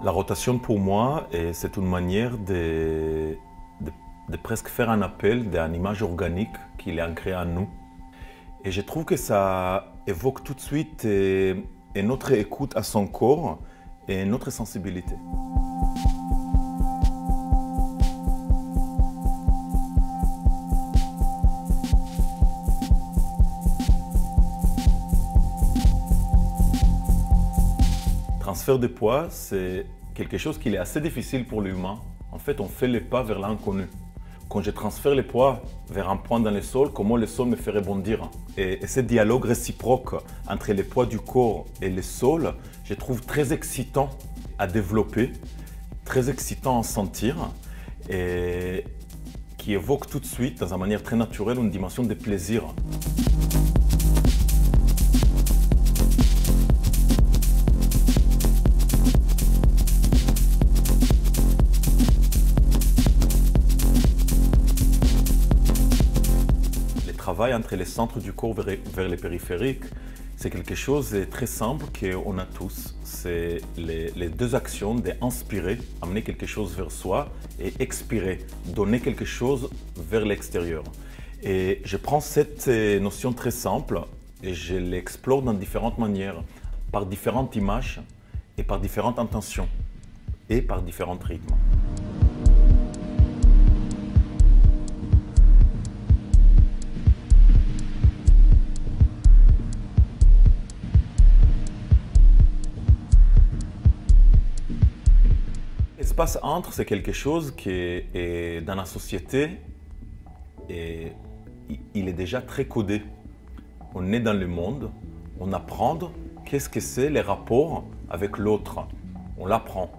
La rotation pour moi, c'est une manière de presque faire un appel d'une image organique qu'il est ancrée en nous. Et je trouve que ça évoque tout de suite notre écoute à son corps et notre sensibilité. Transfert de poids, c'est quelque chose qui est assez difficile pour l'humain. En fait, on fait les pas vers l'inconnu. Quand je transfère les poids vers un point dans le sol, comment le sol me fait rebondir. Et ce dialogue réciproque entre les poids du corps et le sol, je trouve très excitant à développer, très excitant à sentir, et qui évoque tout de suite, dans une manière très naturelle, une dimension de plaisir. Le travail entre les centres du corps vers les périphériques, c'est quelque chose de très simple qu'on a tous. C'est les deux actions d'inspirer, amener quelque chose vers soi, et expirer, donner quelque chose vers l'extérieur. Et je prends cette notion très simple et je l'explore dans différentes manières, par différentes images et par différentes intentions et par différents rythmes. L'espace entre, c'est quelque chose qui est dans la société et il est déjà très codé. On est dans le monde, on apprend qu'est-ce que c'est les rapports avec l'autre. On l'apprend.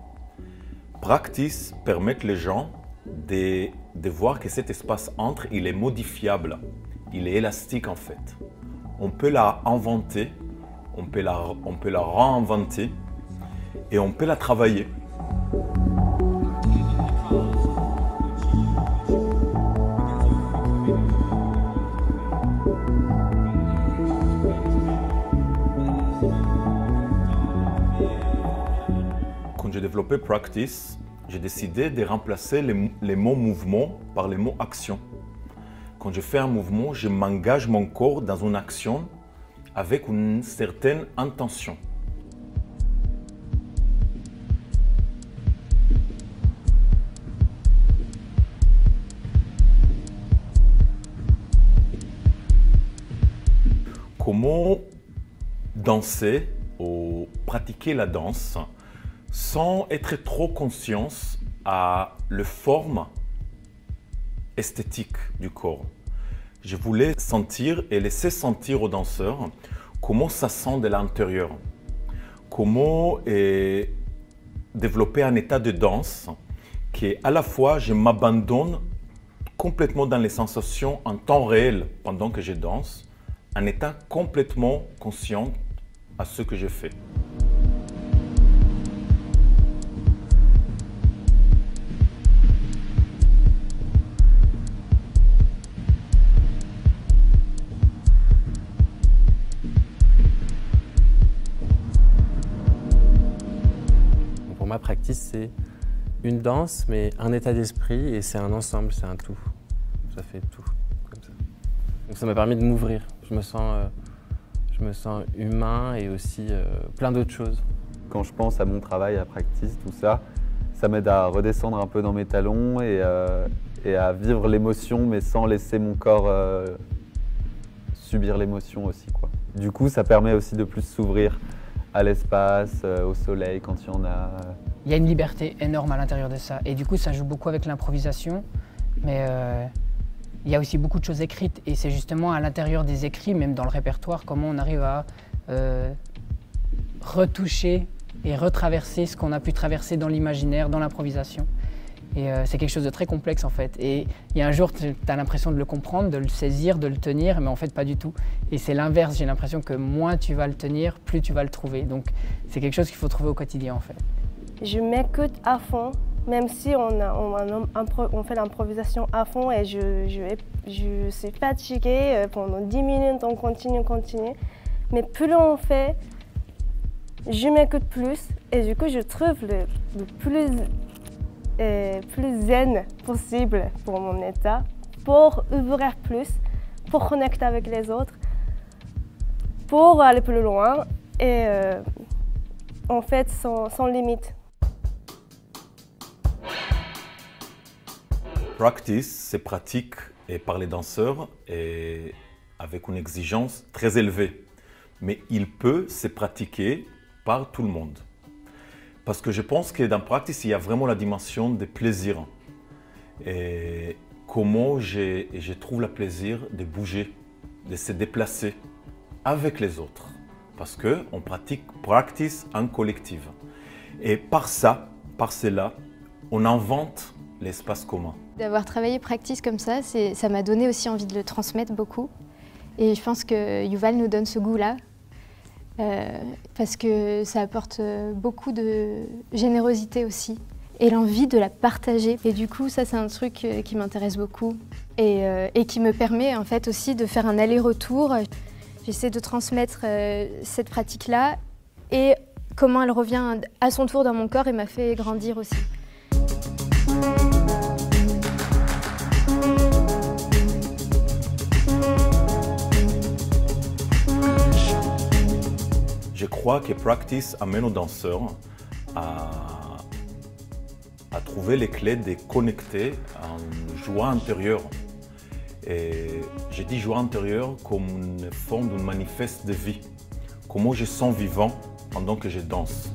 Practice permet les gens de voir que cet espace entre, il est modifiable, il est élastique en fait. On peut la inventer, on peut la réinventer et on peut la travailler. Quand j'ai développé Practice, j'ai décidé de remplacer les mots mouvement par les mots action. Quand je fais un mouvement, je m'engage mon corps dans une action avec une certaine intention. Comment danser ou pratiquer la danse sans être trop conscient à la forme esthétique du corps. Je voulais sentir et laisser sentir aux danseurs comment ça sent de l'intérieur, comment développer un état de danse qui à la fois je m'abandonne complètement dans les sensations en temps réel pendant que je danse, en étant complètement conscient à ce que je fais. Pour moi, Practice, c'est une danse, mais un état d'esprit, et c'est un ensemble, c'est un tout. Ça fait tout, comme ça. Donc ça m'a permis de m'ouvrir. Je me sens humain et aussi plein d'autres choses. Quand je pense à mon travail, à Practice, tout ça, ça m'aide à redescendre un peu dans mes talons et à vivre l'émotion, mais sans laisser mon corps subir l'émotion aussi, quoi. Du coup, ça permet aussi de plus s'ouvrir à l'espace, au soleil quand il y en a. Il y a une liberté énorme à l'intérieur de ça. Et du coup, ça joue beaucoup avec l'improvisation. Mais il y a aussi beaucoup de choses écrites. Et c'est justement à l'intérieur des écrits, même dans le répertoire, comment on arrive à retoucher et retraverser ce qu'on a pu traverser dans l'imaginaire, dans l'improvisation. Et c'est quelque chose de très complexe en fait. Et il y a un jour, tu as l'impression de le comprendre, de le saisir, de le tenir, mais en fait pas du tout. Et c'est l'inverse, j'ai l'impression que moins tu vas le tenir, plus tu vas le trouver. Donc c'est quelque chose qu'il faut trouver au quotidien en fait. Je m'écoute à fond, même si on fait l'improvisation à fond et je suis fatiguée pendant 10 minutes, on continue. Mais plus on fait, je m'écoute plus Et du coup, je trouve le plus zen possible pour mon état, pour ouvrir plus, pour connecter avec les autres, pour aller plus loin et en fait sans limite. Practice, c'est pratique et par les danseurs et avec une exigence très élevée. Mais il peut se pratiquer par tout le monde. Parce que je pense que dans Practice, il y a vraiment la dimension de plaisir. Et comment je trouve le plaisir de bouger, de se déplacer avec les autres. Parce qu'on pratique Practice en collectif. Et par cela, on invente l'espace commun. D'avoir travaillé Practice comme ça m'a donné aussi envie de le transmettre beaucoup. Et je pense que Yuval nous donne ce goût-là. Parce que ça apporte beaucoup de générosité aussi et l'envie de la partager. Et du coup, ça c'est un truc qui m'intéresse beaucoup et qui me permet en fait aussi de faire un aller-retour. J'essaie de transmettre cette pratique-là et comment elle revient à son tour dans mon corps et m'a fait grandir aussi. Je crois que Practice amène aux danseurs à trouver les clés de connecter en joie intérieure. Et je dis joie intérieure comme une forme d'un manifeste de vie. Comment je sens vivant pendant que je danse.